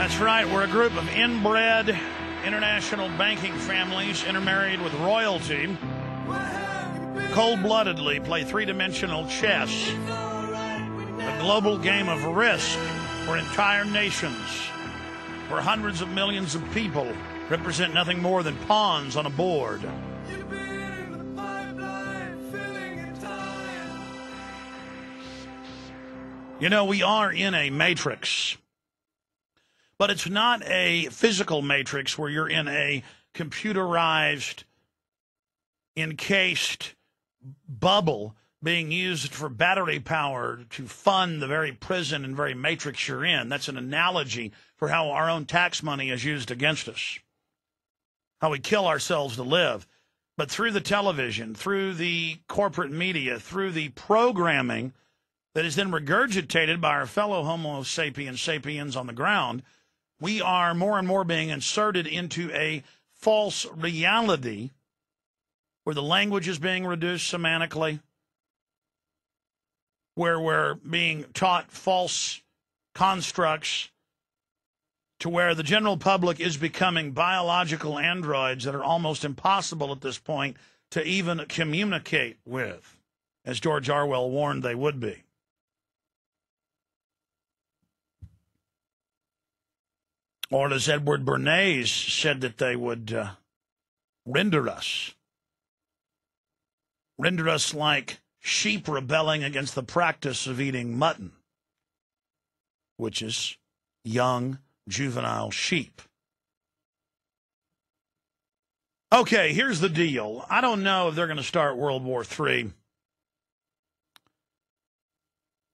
That's right. We're a group of inbred international banking families intermarried with royalty, cold-bloodedly play three-dimensional chess, a global game of risk for entire nations, where hundreds of millions of people represent nothing more than pawns on a board. You know, we are in a matrix. But it's not a physical matrix where you're in a computerized, encased bubble being used for battery power to fund the very prison and very matrix you're in. That's an analogy for how our own tax money is used against us, how we kill ourselves to live. But through the television, through the corporate media, through the programming that is then regurgitated by our fellow Homo sapiens on the ground, we are more and more being inserted into a false reality where the language is being reduced semantically, where we're being taught false constructs, to where the general public is becoming biological androids that are almost impossible at this point to even communicate with, as George Orwell warned they would be. Or as Edward Bernays said that they would render us like sheep rebelling against the practice of eating mutton, which is young, juvenile sheep. Okay, here's the deal. I don't know if they're going to start World War III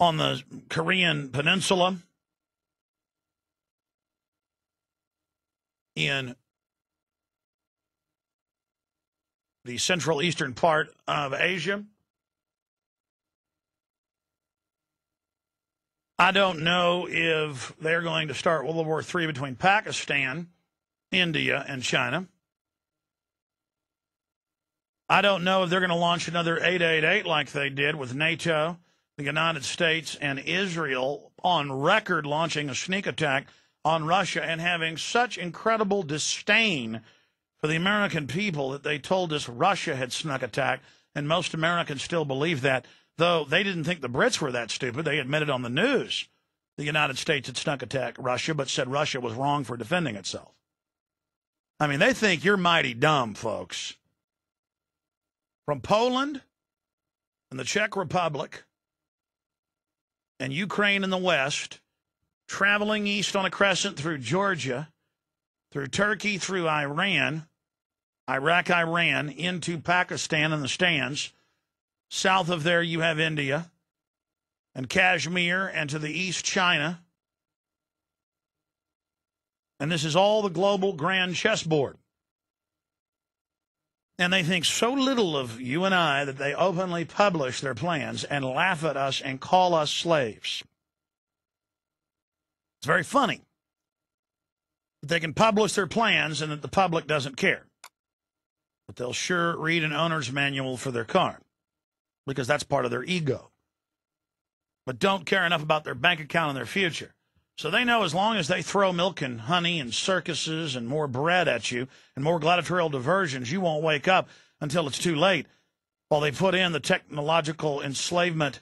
on the Korean Peninsula, in the central eastern part of Asia. I don't know if they're going to start World War III between Pakistan, India, and China. I don't know if they're going to launch another 888 like they did with NATO, the United States, and Israel on record launching a sneak attack on Russia and having such incredible disdain for the American people that they told us Russia had snuck attack, and most Americans still believe that, though they didn't think the Brits were that stupid. They admitted on the news the United States had snuck attacked Russia, but said Russia was wrong for defending itself. I mean, they think you're mighty dumb, folks. From Poland and the Czech Republic and Ukraine in the West, traveling east on a crescent through Georgia, through Turkey, through Iran, Iran, into Pakistan in the stands. South of there, you have India and Kashmir, and to the east, China. And this is all the global grand chessboard. And they think so little of you and I that they openly publish their plans and laugh at us and call us slaves. It's very funny that they can publish their plans and that the public doesn't care. But they'll sure read an owner's manual for their car, because that's part of their ego. But don't care enough about their bank account and their future. So they know as long as they throw milk and honey and circuses and more bread at you and more gladiatorial diversions, you won't wake up until it's too late, while they put in the technological enslavement,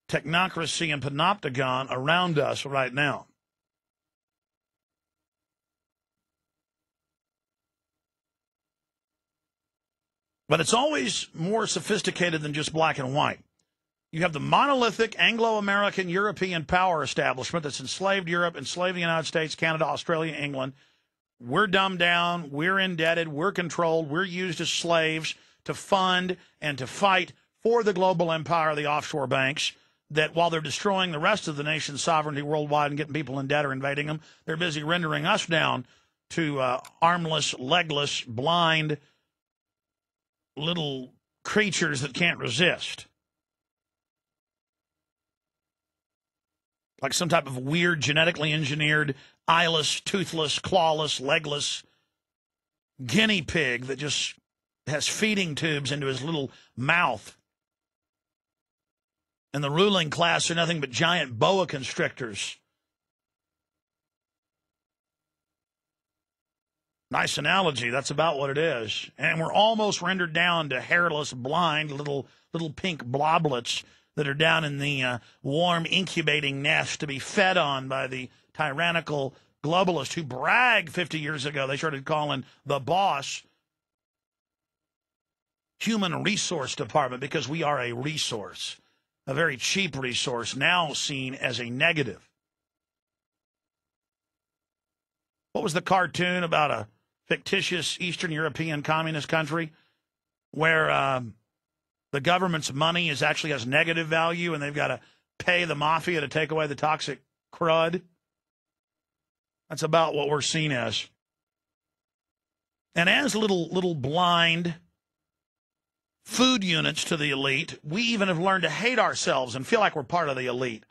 technocracy, and panopticon around us right now. But it's always more sophisticated than just black and white. You have the monolithic Anglo-American European power establishment that's enslaved Europe, enslaved the United States, Canada, Australia, England. We're dumbed down, we're indebted, we're controlled, we're used as slaves to fund and to fight for the global empire of the offshore banks, that while they're destroying the rest of the nation's sovereignty worldwide and getting people in debt or invading them, they're busy rendering us down to armless, legless, blind little creatures that can't resist. Like some type of weird, genetically engineered, eyeless, toothless, clawless, legless guinea pig that just has feeding tubes into his little mouth. And the ruling class are nothing but giant boa constrictors Nice analogy. That's about what it is. And we're almost rendered down to hairless, blind, little pink bloblets that are down in the warm incubating nest to be fed on by the tyrannical globalist who bragged 50 years ago. They started calling the boss Human Resource Department because we are a resource, a very cheap resource, now seen as a negative. What was the cartoon about a fictitious Eastern European communist country where the government's money actually has negative value and they've got to pay the mafia to take away the toxic crud? That's about what we're seen as. And as little blind food units to the elite, we even have learned to hate ourselves and feel like we're part of the elite.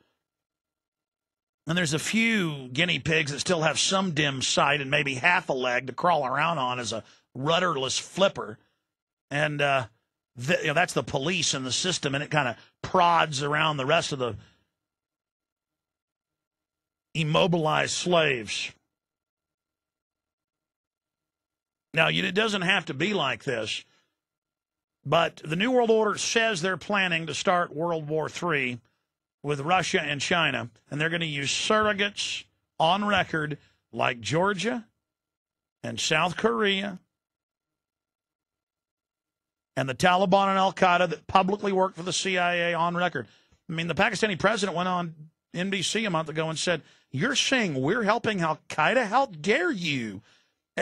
And there's a few guinea pigs that still have some dim sight and maybe half a leg to crawl around on as a rudderless flipper. And that's the police in the system, and it kind of prods around the rest of the immobilized slaves. Now, it doesn't have to be like this, but the New World Order says they're planning to start World War III with Russia and China, and they're going to use surrogates on record like Georgia and South Korea and the Taliban and Al-Qaeda that publicly work for the CIA on record. I mean, the Pakistani president went on NBC a month ago and said, "You're saying we're helping Al-Qaeda? How dare you?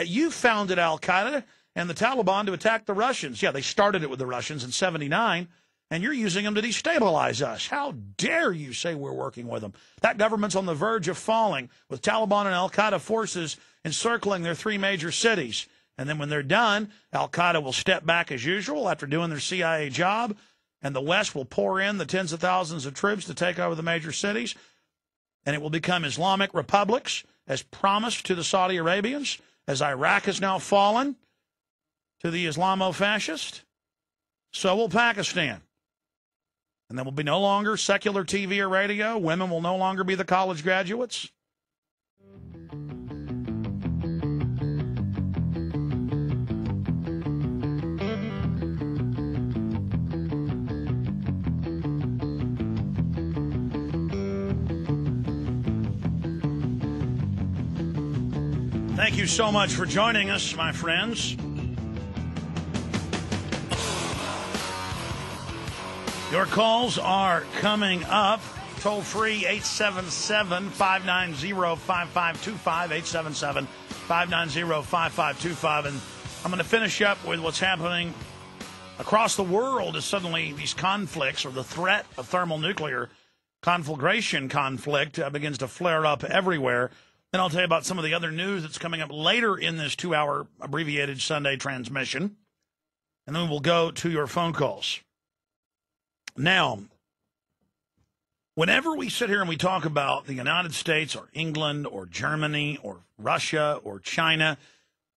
You founded Al-Qaeda and the Taliban to attack the Russians." Yeah, they started it with the Russians in '79. And you're using them to destabilize us. How dare you say we're working with them? That government's on the verge of falling with Taliban and Al-Qaeda forces encircling their three major cities. And then when they're done, Al-Qaeda will step back as usual after doing their CIA job, and the West will pour in the tens of thousands of troops to take over the major cities, and it will become Islamic republics, as promised to the Saudi Arabians, as Iraq has now fallen to the Islamo-fascist. So will Pakistan. And there will be no longer secular TV or radio. Women will no longer be the college graduates. Thank you so much for joining us, my friends. Your calls are coming up. Toll free 877-590-5525, 877-590-5525. And I'm going to finish up with what's happening across the world as suddenly these conflicts, or the threat of thermonuclear conflagration conflict, begins to flare up everywhere. Then I'll tell you about some of the other news that's coming up later in this 2-hour abbreviated Sunday transmission. And then we'll go to your phone calls. Now, whenever we sit here and we talk about the United States or England or Germany or Russia or China,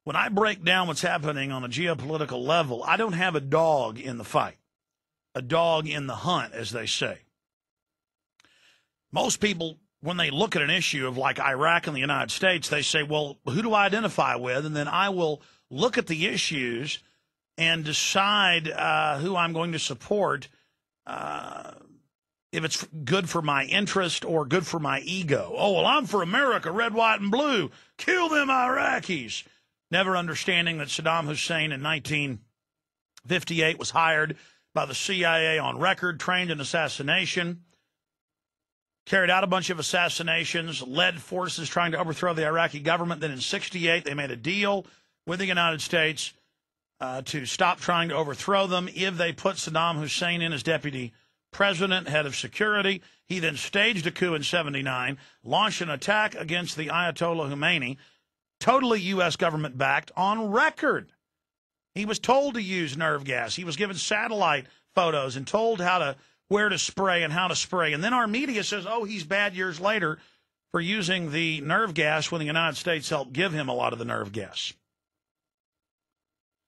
when I break down what's happening on a geopolitical level, I don't have a dog in the fight, a dog in the hunt, as they say. Most people, when they look at an issue of like Iraq and the United States, they say, well, who do I identify with? And then I will look at the issues and decide who I'm going to support, if it's good for my interest or good for my ego. Oh, well, I'm for America, red, white, and blue. Kill them Iraqis. Never understanding that Saddam Hussein in 1958 was hired by the CIA on record, trained in assassination, carried out a bunch of assassinations, led forces trying to overthrow the Iraqi government. Then in '68, they made a deal with the United States to stop trying to overthrow them if they put Saddam Hussein in as deputy president, head of security. He then staged a coup in '79, launched an attack against the Ayatollah Khomeini, totally U.S. government-backed, on record. He was told to use nerve gas. He was given satellite photos and told where to spray and how to spray. And then our media says, oh, he's bad years later for using the nerve gas when the United States helped give him a lot of the nerve gas.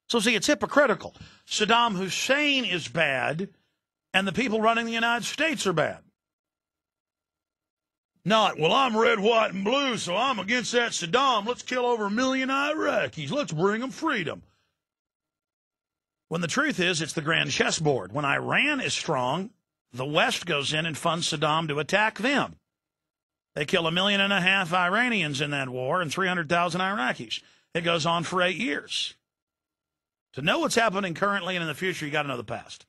So, see, it's hypocritical. Saddam Hussein is bad, and the people running the United States are bad. Not, well, I'm red, white, and blue, so I'm against that Saddam. Let's kill over 1 million Iraqis. Let's bring them freedom. When the truth is, it's the grand chessboard. When Iran is strong, the West goes in and funds Saddam to attack them. They kill 1.5 million Iranians in that war and 300,000 Iraqis. It goes on for 8 years. To know what's happening currently and in the future, you got to know the past.